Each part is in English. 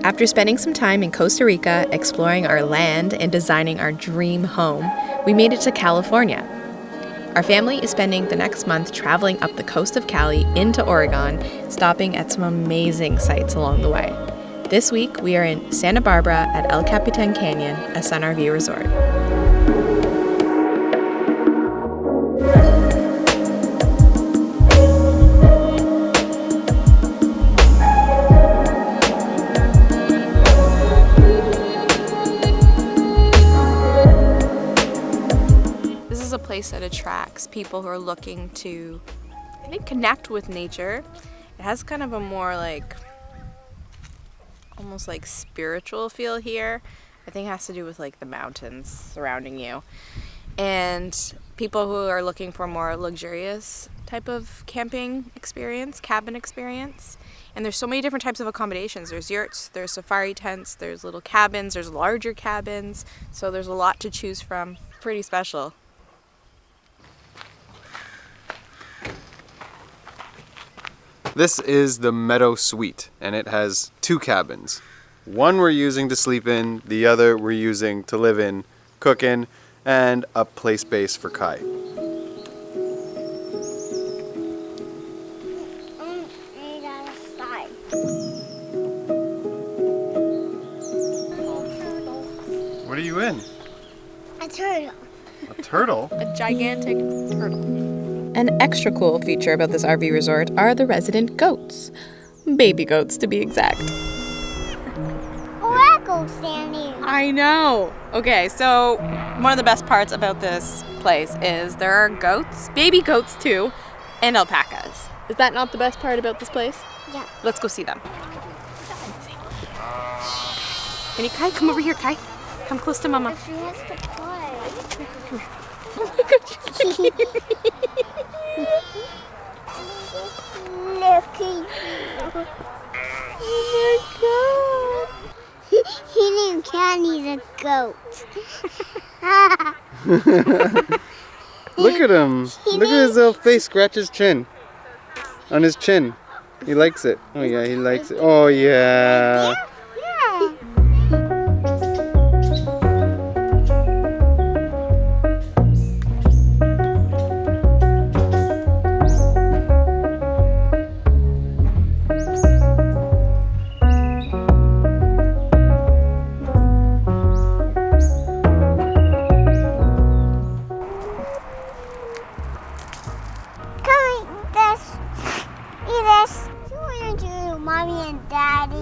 After spending some time in Costa Rica, exploring our land and designing our dream home, we made it to California. Our family is spending the next month traveling up the coast of Cali into Oregon, stopping at some amazing sites along the way. This week, we are in Santa Barbara at El Capitan Canyon, a Sun RV resort. Place that attracts people who are looking to, I think, connect with nature. It has kind of a more like, almost like spiritual feel here. I think it has to do with like the mountains surrounding you. And people who are looking for more luxurious type of camping experience, cabin experience. And there's so many different types of accommodations. There's yurts, there's safari tents, there's little cabins, there's larger cabins. So there's a lot to choose from. Pretty special. This is the Meadow Suite, and it has 2 cabins. One we're using to sleep in, the other we're using to live in, cook in, and a play space for Kai. What are you in? A turtle. A turtle? A gigantic turtle. An extra cool feature about this RV resort are the resident goats. Baby goats, to be exact. Oh, that goat's standing. I know. Okay, so one of the best parts about this place is there are goats, baby goats too, and alpacas. Is that not the best part about this place? Yeah. Let's go see them. Can you, Kai, come over here, Kai. Come close to Mama. She has to play. Come here. Look at you. Oh my god. He named Candy the goat. Look at him. Look at his little face. Scratch his chin. On his chin. He likes it. Oh yeah, he likes it. Oh yeah. Yeah. Mommy and Daddy.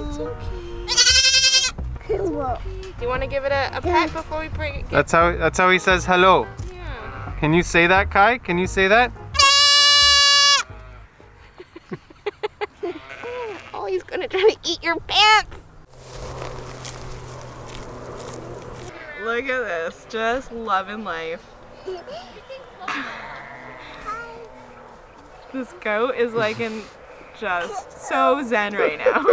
Do you want to give it a pet before we bring it? That's how he says hello. Yeah. Can you say that, Kai? Can you say that? Oh, he's gonna try to eat your pants. Look at this, just loving life. This goat is like just so zen right now.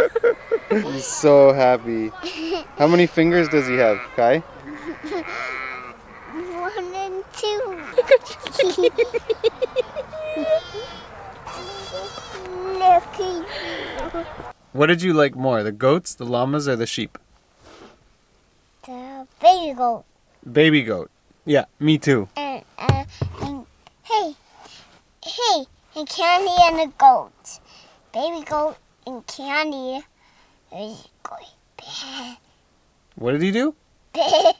He's so happy. How many fingers does he have, Kai? 1 and 2. Look at you. What did you like more, the goats, the llamas, or the sheep? The baby goat. Baby goat. Yeah, me too. And hey, and Candy and the goat. Baby goat and Candy is going bad. What did he do? Bad.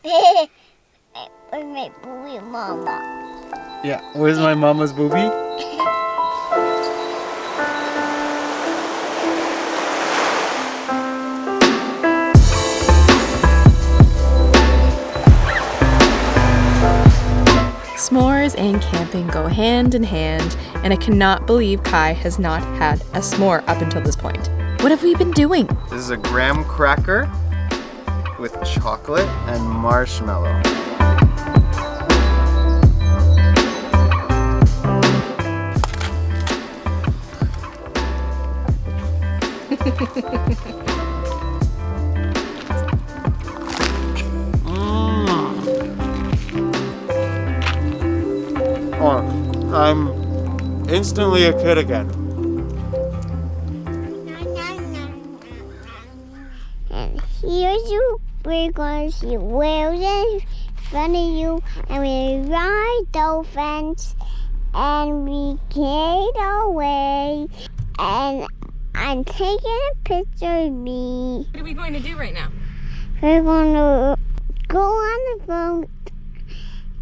With my booby mama. Yeah, where's my mama's booby? S'mores and camping go hand in hand, and I cannot believe Kai has not had a s'more up until this point. What have we been doing? This is a graham cracker with chocolate and marshmallow. Oh, I'm instantly a kid again. we're going to see whales in front of you, and we ride dolphins, and we get away, and I'm taking a picture of me. What are we going to do right now? We're going to go on the boat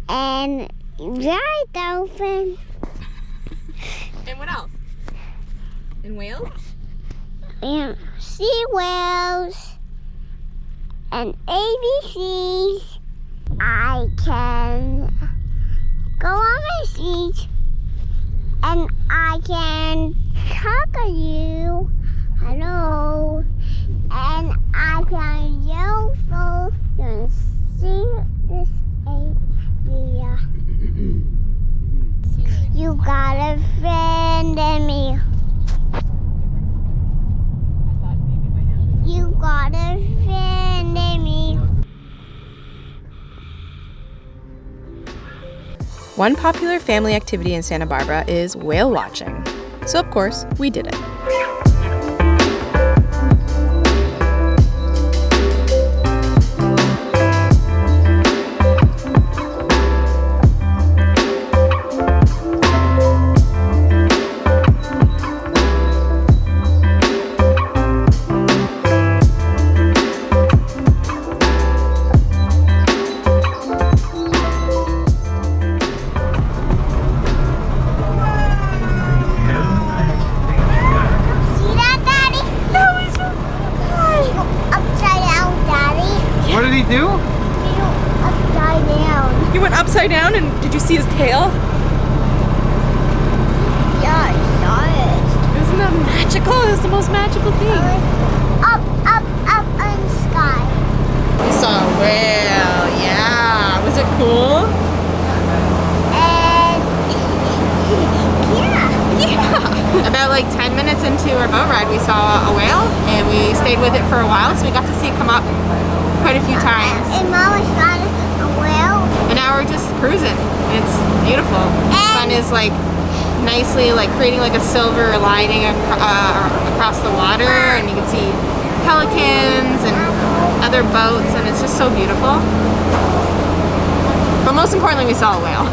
and ride dolphins. And what else? And whales? And see whales and ABCs. I can go on my seat and I can talk to you. Hello. And I can yell so you can see this area. You got a friend in me. You got a friend in me. One popular family activity in Santa Barbara is whale watching. So of course, we did it. Do? Upside down. You went upside down and did you see his tail? Yeah, I saw it. Isn't that magical? It's the most magical thing. Up in the sky. We saw a whale, yeah. Was it cool? And yeah. About like 10 minutes into our boat ride, we saw a whale and we stayed with it for a while, so we got to see it come up quite a few times. And Mama saw a whale. And now we're just cruising. It's beautiful. The sun is like nicely like creating like a silver lining across the water, and you can see pelicans and other boats, and it's just so beautiful. But most importantly, we saw a whale.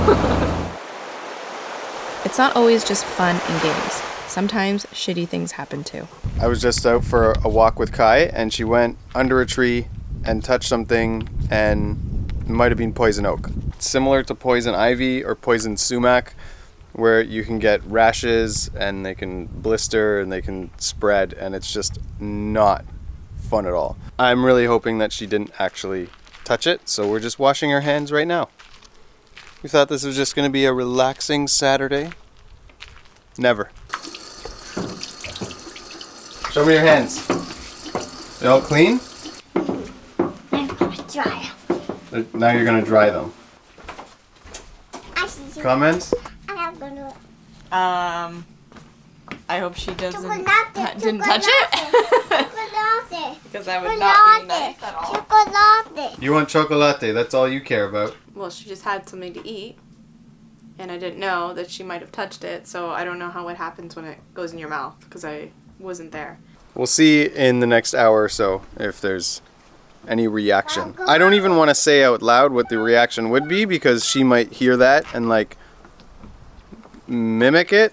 It's not always just fun and games. Sometimes shitty things happen too. I was just out for a walk with Kai, and she went under a tree and touched something, and it might have been poison oak. Similar to poison ivy or poison sumac, where you can get rashes and they can blister and they can spread, and it's just not fun at all. I'm really hoping that she didn't actually touch it, so we're just washing our hands right now. We thought this was just going to be a relaxing Saturday. Never. Show me your hands. They all clean? I'm gonna dry them. Now you're going to dry them. Comments? I'm gonna. I hope she didn't touch it. Chocolate. Because that would not be nice at all. Chocolate. You want chocolate, that's all you care about. Well, she just had something to eat, and I didn't know that she might have touched it, so I don't know how it happens when it goes in your mouth, because I wasn't there. We'll see in the next hour or so if there's any reaction. I don't even want to say out loud what the reaction would be, because she might hear that and like mimic it.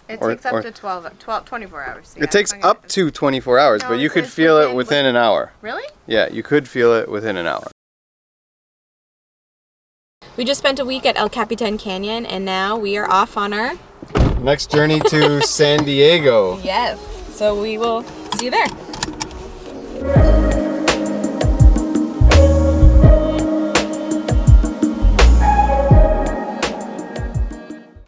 It takes up to 24 hours. So It takes up to 24 hours, but you could feel it within an hour. Really? Yeah, you could feel it within an hour. We just spent a week at El Capitan Canyon, and now we are off on our Next journey to San Diego. Yes. So we will see you there.